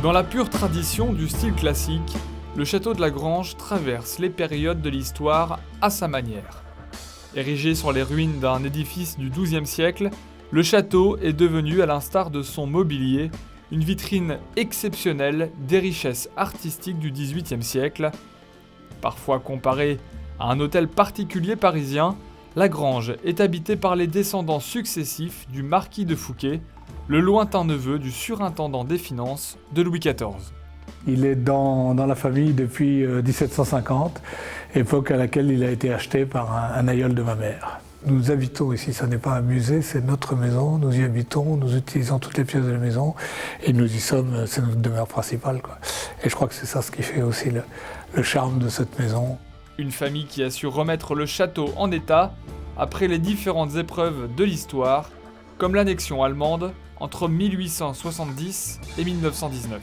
Dans la pure tradition du style classique, le château de la Grange traverse les périodes de l'histoire à sa manière. Érigé sur les ruines d'un édifice du XIIe siècle, le château est devenu, à l'instar de son mobilier, une vitrine exceptionnelle des richesses artistiques du XVIIIe siècle. Parfois comparé à un hôtel particulier parisien, la Grange est habitée par les descendants successifs du marquis de Fouquet, le lointain neveu du surintendant des finances de Louis XIV. Il est dans la famille depuis 1750, époque à laquelle il a été acheté par un aïeul de ma mère. Nous habitons ici, ce n'est pas un musée, c'est notre maison, nous y habitons, nous utilisons toutes les pièces de la maison et nous y sommes, c'est notre demeure principale, quoi. Et je crois que c'est ça ce qui fait aussi le charme de cette maison. Une famille qui a su remettre le château en état après les différentes épreuves de l'histoire, comme l'annexion allemande entre 1870 et 1919.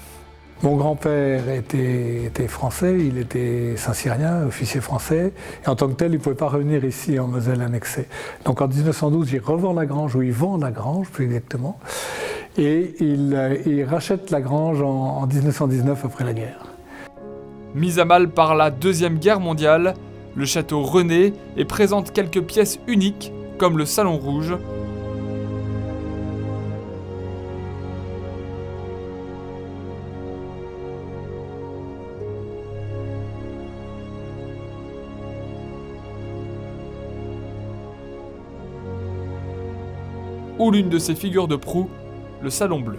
Mon grand-père était français, il était saint-cyrien, officier français, et en tant que tel, il ne pouvait pas revenir ici en Moselle annexée. Donc en 1912, il revend la Grange, ou il vend la Grange plus exactement, et il rachète la Grange en 1919 après la guerre. Mis à mal par la Deuxième Guerre mondiale, le château renaît et présente quelques pièces uniques, comme le Salon Rouge, ou l'une de ses figures de proue, le Salon Bleu.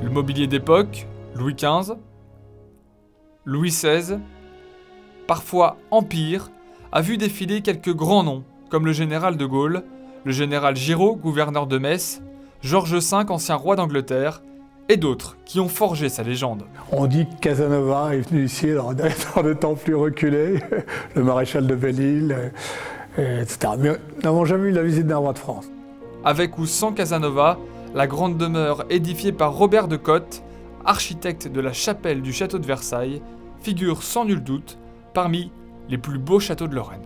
Le mobilier d'époque, Louis XV, Louis XVI, parfois Empire, a vu défiler quelques grands noms, comme le général de Gaulle, le général Giraud, gouverneur de Metz, George V, ancien roi d'Angleterre, et d'autres qui ont forgé sa légende. On dit que Casanova est venu ici dans des temps plus reculés, le maréchal de Belle-Île, etc. Mais nous n'avons jamais eu la visite d'un roi de France. Avec ou sans Casanova, la grande demeure édifiée par Robert de Cotte, architecte de la chapelle du château de Versailles, figure sans nul doute parmi les plus beaux châteaux de Lorraine.